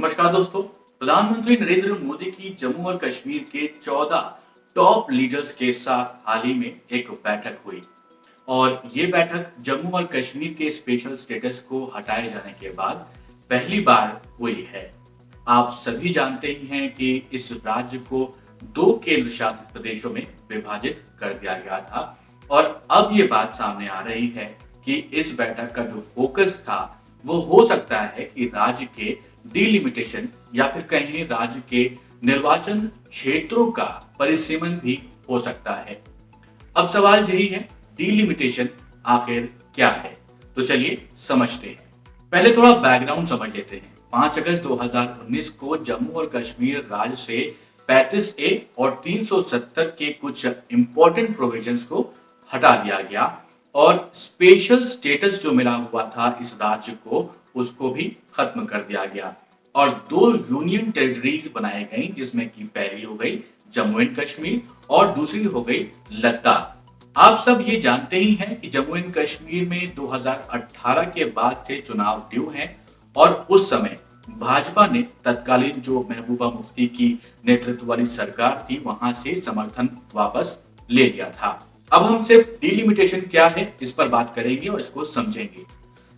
नमस्कार दोस्तों। प्रधानमंत्री नरेंद्र मोदी की जम्मू और कश्मीर के 14 टॉप लीडर्स के साथ हाल ही में एक बैठक हुई और ये बैठक जम्मू और कश्मीर के स्पेशल स्टेटस को हटाए जाने के बाद पहली बार हुई है। आप सभी जानते ही हैं कि इस राज्य को 2 केंद्र शासित प्रदेशों में विभाजित कर दिया गया था और अब ये बात सामने आ रही है कि इस बैठक का जो फोकस था वो हो सकता है कि राज्य के डिलिमिटेशन या फिर कहीं राज्य के निर्वाचन क्षेत्रों का परिसीमन भी हो सकता है। अब सवाल यही है, डिलिमिटेशन आखिर क्या है? तो चलिए समझते हैं। पहले थोड़ा बैकग्राउंड समझ लेते हैं। 5 अगस्त 2019 को जम्मू और कश्मीर राज्य से 35A और 370 के कुछ इंपॉर्टेंट प्रोविजंस को हटा दिया गया और स्पेशल स्टेटस जो मिला हुआ था इस राज्य को उसको भी खत्म कर दिया गया और 2 यूनियन टेरिटरीज बनाए गए, जिसमें कि पहली हो गई जम्मू एंड कश्मीर और दूसरी हो गई लद्दाख। आप सब ये जानते ही हैं कि जम्मू एंड कश्मीर में 2018 के बाद से चुनाव ड्यू हैं और उस समय भाजपा ने तत्कालीन जो महबूबा मुफ्ती की नेतृत्व वाली सरकार थी वहां से समर्थन वापस ले लिया था। अब हम सिर्फ डिलिमिटेशन क्या है इस पर बात करेंगे और इसको समझेंगे।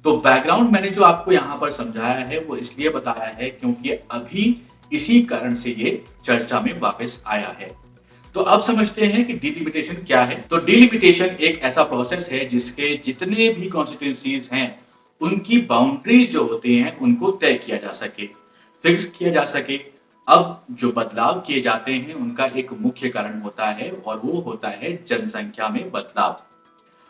तो बैकग्राउंड मैंने जो आपको यहाँ पर समझाया है वो इसलिए बताया है क्योंकि अभी इसी कारण से ये चर्चा में वापस आया है। तो अब समझते हैं कि डिलिमिटेशन क्या है। तो डिलिमिटेशन एक ऐसा प्रोसेस है जिसके जितने भी कॉन्स्टिट्यूंसीज हैं उनकी बाउंड्रीज जो होती हैं उनको तय किया जा सके, फिक्स किया जा सके। अब जो बदलाव किए जाते हैं उनका एक मुख्य कारण होता है और वो होता है जनसंख्या में बदलाव।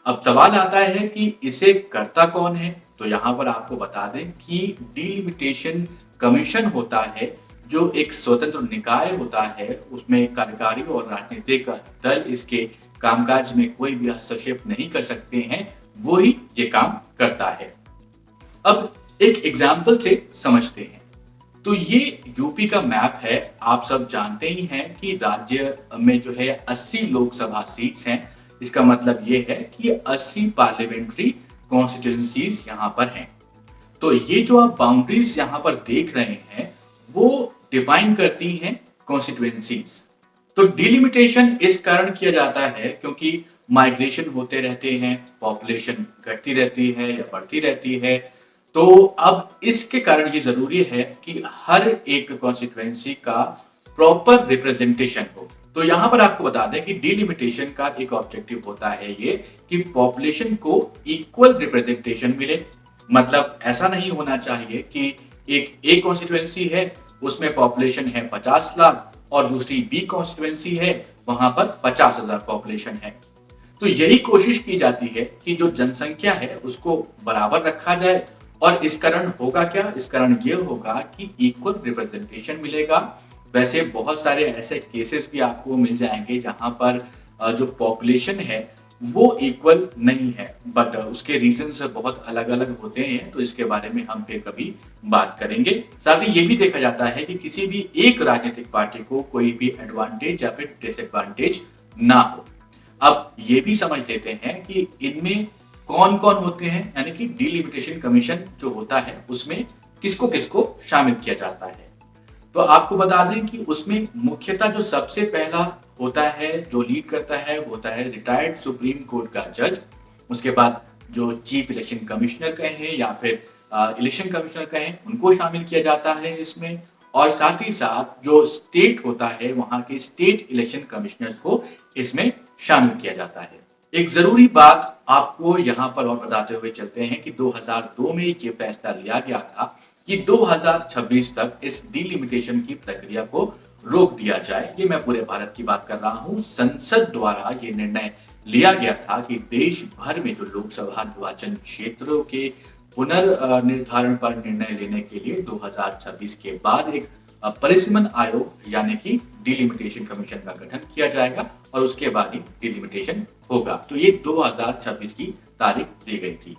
अब सवाल आता है कि इसे करता कौन है? तो यहाँ पर आपको बता दें कि डिलिमिटेशन कमीशन होता है जो एक स्वतंत्र निकाय होता है, उसमें कार्यकारी और राजनीतिक दल इसके कामकाज में कोई भी हस्तक्षेप नहीं कर सकते हैं, वो ही ये काम करता है। अब एक एग्जाम्पल से समझते हैं। तो ये यूपी का मैप है। आप सब जानते ही हैं कि राज्य में जो है 80 लोकसभा सीट्स हैं। इसका मतलब ये है कि 80 पार्लियामेंट्री कॉन्स्टिट्यूंसीज यहाँ पर हैं। तो ये जो आप बाउंड्रीज यहाँ पर देख रहे हैं वो डिफाइन करती हैं कॉन्स्टिट्यूंसीज। तो डिलिमिटेशन इस कारण किया जाता है क्योंकि माइग्रेशन होते रहते हैं, पॉपुलेशन घटती रहती है या बढ़ती रहती है। तो अब इसके कारण ये जरूरी है कि हर एक कॉन्स्टिट्यूएंसी का प्रॉपर रिप्रेजेंटेशन हो। तो यहाँ पर आपको बता दें कि डिलिमिटेशन का एक ऑब्जेक्टिव होता है ये कि पॉपुलेशन को इक्वल रिप्रेजेंटेशन मिले। मतलब ऐसा नहीं होना चाहिए कि एक कॉन्स्टिट्यूएंसी है उसमें पॉपुलेशन है 50 लाख और दूसरी बी कॉन्स्टिट्यूएंसी है वहां पर 50,000 पॉपुलेशन है। तो यही कोशिश की जाती है कि जो जनसंख्या है उसको बराबर रखा जाए और इस कारण होगा क्या? इस कारण ये होगा कि इक्वल रिप्रेजेंटेशन मिलेगा। वैसे बहुत सारे ऐसे केसेस भी आपको मिल जाएंगे जहां पर जो पॉपुलेशन है वो इक्वल नहीं है, बट उसके रीजंस बहुत अलग अलग होते हैं, तो इसके बारे में हम फिर कभी बात करेंगे। साथ ही ये भी देखा जाता है कि किसी भी एक राजनीतिक पार्टी को कोई भी एडवांटेज या फिर डिसएडवांटेज ना हो। अब ये भी समझ लेते हैं कि इनमें कौन कौन होते हैं, यानी कि डिलिमिटेशन कमीशन जो होता है उसमें किसको किसको शामिल किया जाता है। तो आपको बता दें कि उसमें मुख्यतः जो सबसे पहला होता है, जो लीड करता है, वो होता है रिटायर्ड सुप्रीम कोर्ट का जज। उसके बाद जो चीफ इलेक्शन कमिश्नर कहें या फिर इलेक्शन कमिश्नर कहें उनको शामिल किया जाता है इसमें। और साथ ही साथ जो स्टेट होता है वहां के स्टेट इलेक्शन कमिश्नर्स को इसमें शामिल किया जाता है। एक जरूरी बात आपको यहाँ पर और बताते हुए चलते हैं कि 2002 में ये फैसला लिया गया था कि 2026 तक इस डिलिमिटेशन की प्रक्रिया को रोक दिया जाए। ये मैं पूरे भारत की बात कर रहा हूँ। संसद द्वारा ये निर्णय लिया गया था कि देश भर में जो लोकसभा निर्वाचन क्षेत्रों के पुनर्निर्धारण पर निर्णय लेने के लिए 2026 के बाद एक परिसीमन आयोग यानी कि डिलिमिटेशन कमीशन का गठन किया जाएगा और उसके बाद ही डिलिमिटेशन होगा। तो ये 2026 की तारीख दी गई थी।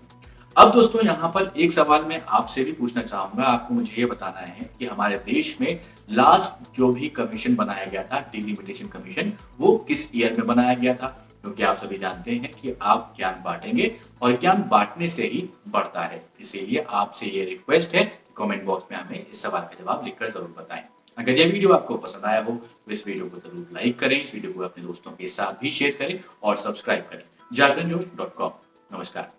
अब दोस्तों यहाँ पर एक सवाल मैं आपसे भी पूछना चाहूंगा। आपको मुझे ये बताना है कि हमारे देश में लास्ट जो भी कमीशन बनाया गया था, डिलिमिटेशन कमीशन, वो किस ईयर में बनाया गया था? क्योंकि आप सभी जानते हैं कि आप ज्ञान बांटेंगे और ज्ञान बांटने से ही बढ़ता है। इसीलिए आपसे ये रिक्वेस्ट है, कमेंट बॉक्स में हमें इस सवाल का जवाब लिखकर जरूर बताएं। अगर यह वीडियो आपको पसंद आया हो तो इस वीडियो को जरूर लाइक करें, इस वीडियो को अपने दोस्तों के साथ भी शेयर करें और सब्सक्राइब करें जागरणजोश.com। नमस्कार।